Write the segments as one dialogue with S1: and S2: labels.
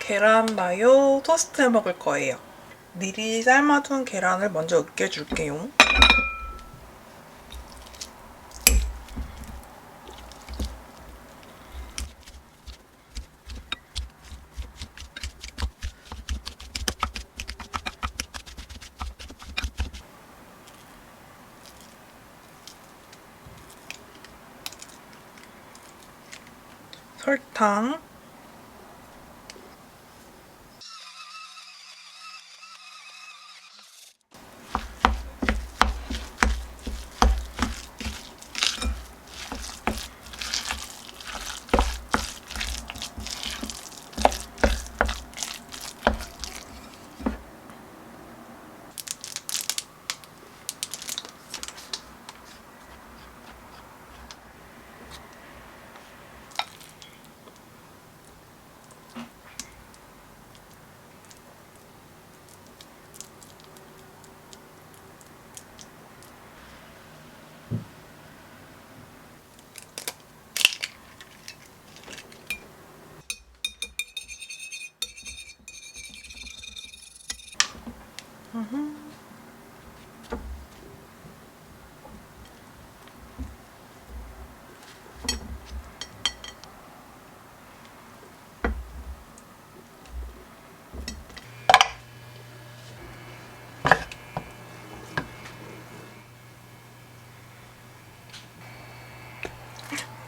S1: 계란 마요 토스트 해 먹을 거예요. 미리 삶아둔 계란을 먼저 으깨줄게요. 설탕,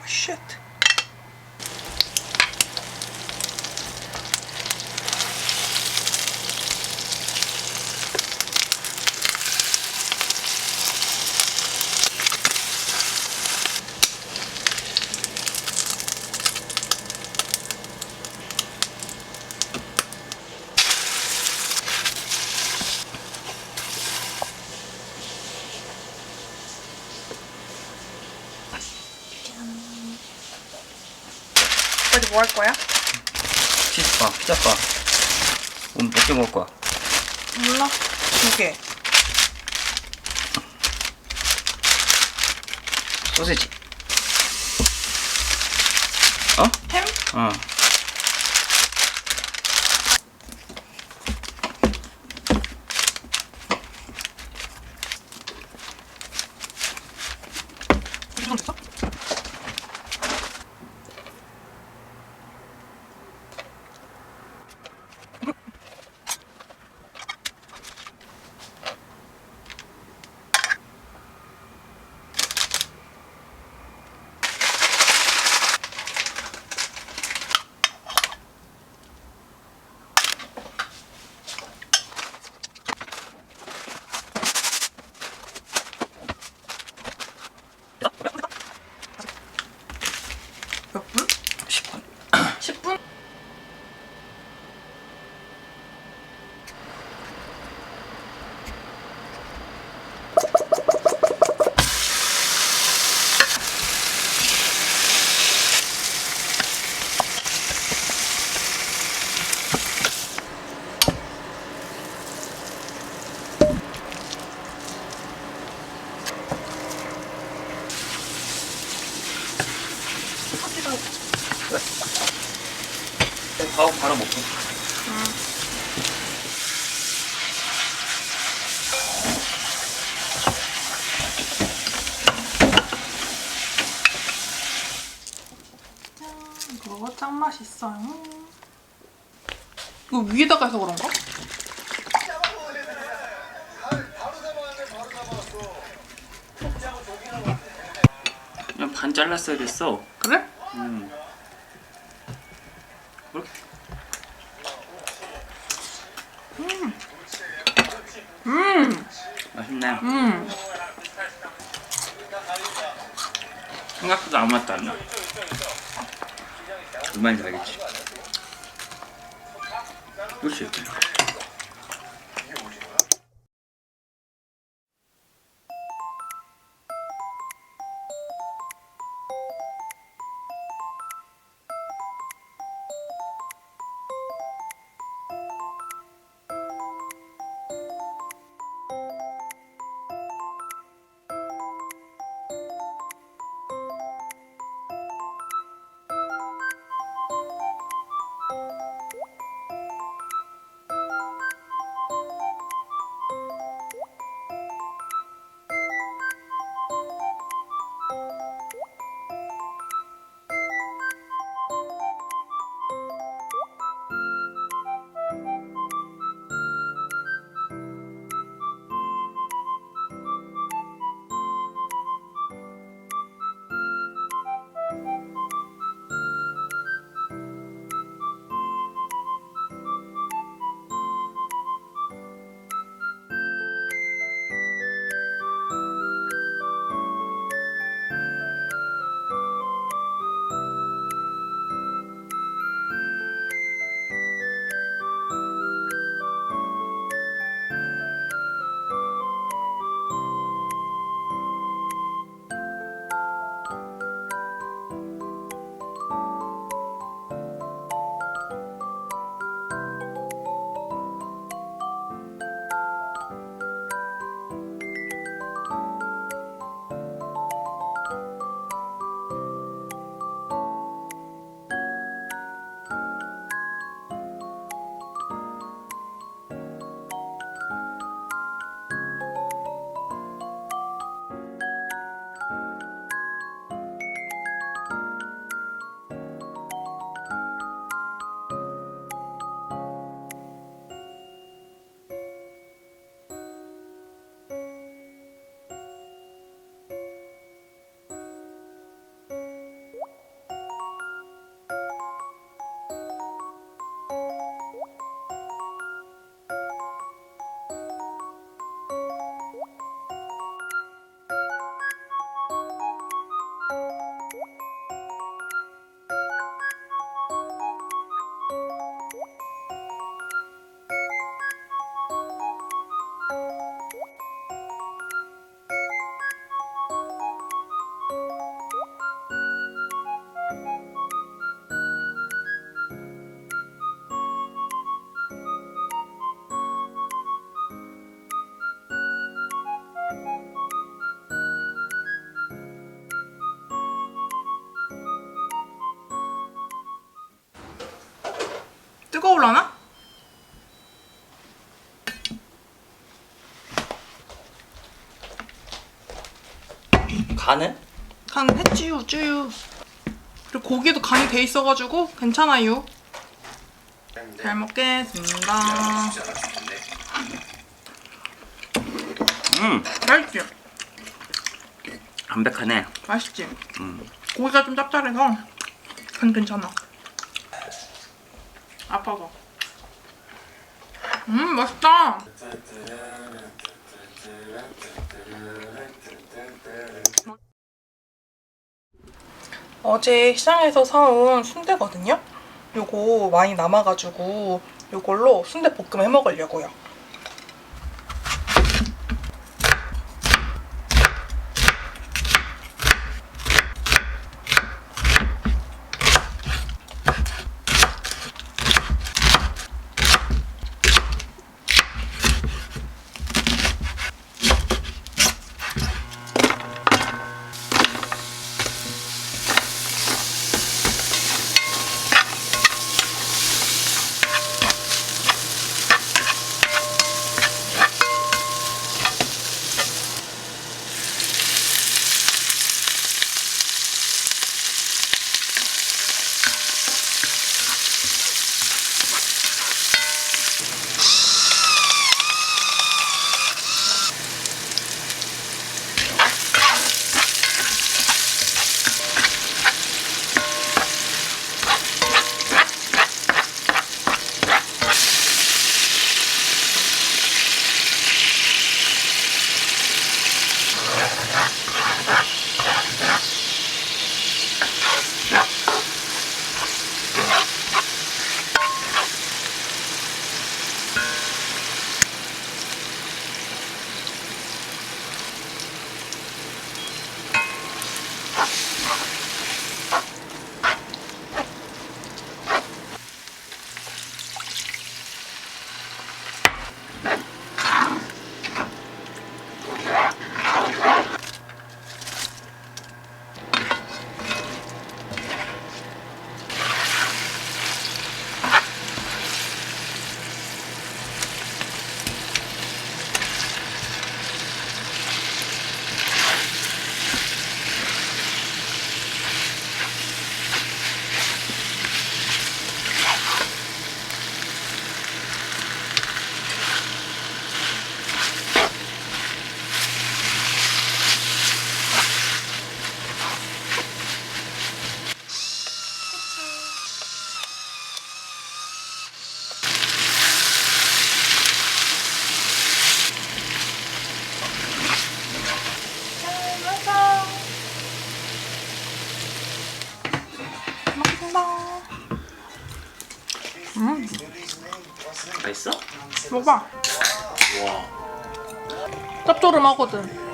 S1: 쉣. 오빠지 뭐 할 거야?
S2: 치즈바, 피자바. 오늘 몇 개 먹을 거야?
S1: 몰라. 2개.
S2: 소세지. 어?
S1: 햄?
S2: 어.
S1: 이건 됐어? 몇 분?
S2: 10분.
S1: 10분?
S2: 바로 먹고.
S1: 이거 짱 맛있어요. 이거 위에다가 해서 그런가?
S2: 그냥 반 잘랐어야 됐어.
S1: 그래?
S2: 그렇게. 맛있네. 생각보다 아무 맛도 안 나. 무슨 말인지 알겠지? 그렇지.
S1: 뜨거울라나?
S2: 간은?
S1: 간 했지요, 쭈유. 그리고 고기도 간이 돼 있어가지고 괜찮아요. 잘 먹겠습니다. 맛있지?
S2: 담백하네.
S1: 맛있지? 고기가 좀 짭짤해서 간 괜찮아. 아파서. 맛있다. 어제 시장에서 사온 순대거든요? 요거 많이 남아가지고 요걸로 순대 볶음 해 먹으려고요.
S2: 맛있어?
S1: 먹어봐.
S2: 와.
S1: 짭조름하거든.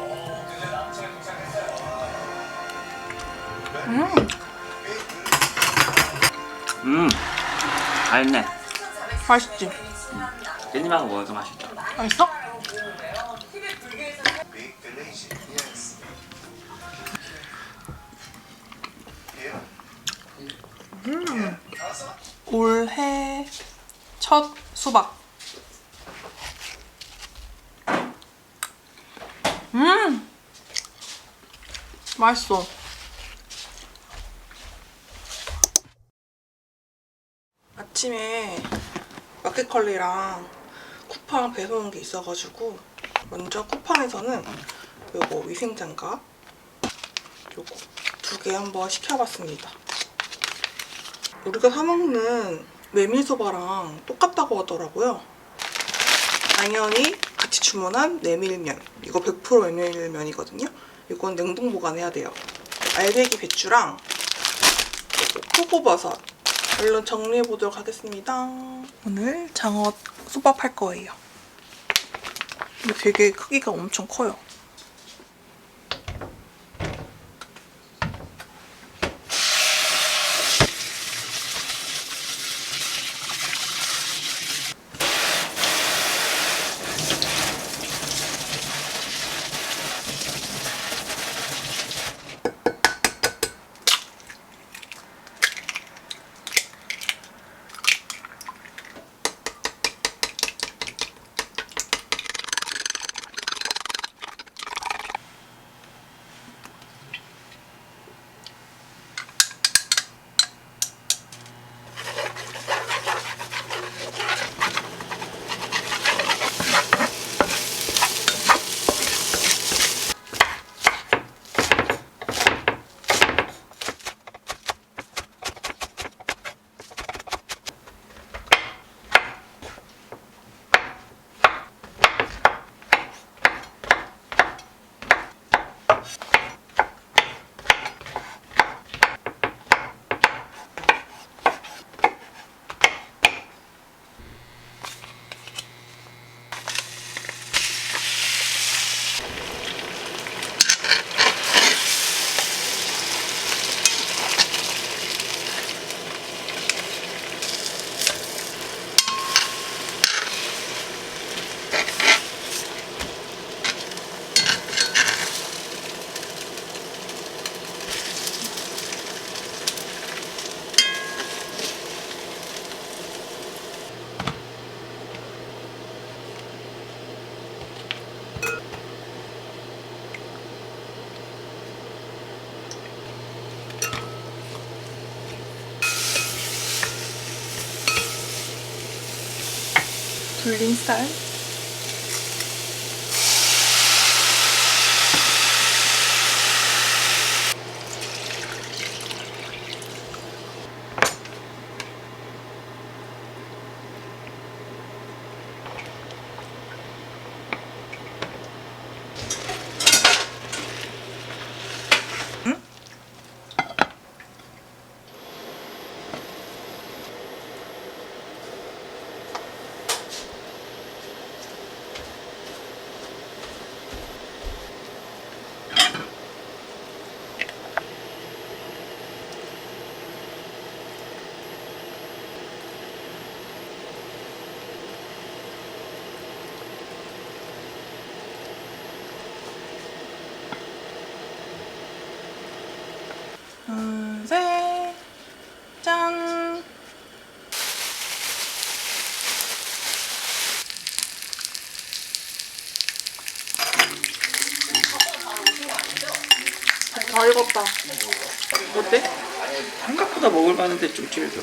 S2: 맛있네.
S1: 맛있지?
S2: 깻잎하고 먹으니까 맛있다.
S1: 맛있어? 올해 첫 수박. 맛있어. 아침에 마켓컬리랑 쿠팡 배송 온 게 있어가지고 먼저 쿠팡에서는 요거 위생장갑 요거 2개 한번 시켜봤습니다. 우리가 사먹는 메밀소바랑 똑같다고 하더라고요. 당연히 같이 주문한 메밀면, 이거 100% 메밀면이거든요. 이건 냉동 보관해야 돼요. 알배기 배추랑 표고버섯 얼른 정리해보도록 하겠습니다. 오늘 장어 솥밥 할 거예요. 근데 되게 크기가 엄청 커요. 불린 쌀. 둘, 셋, 짠! 다 익었다. 어때?
S2: 생각보다 먹을 만한데 좀 질겨.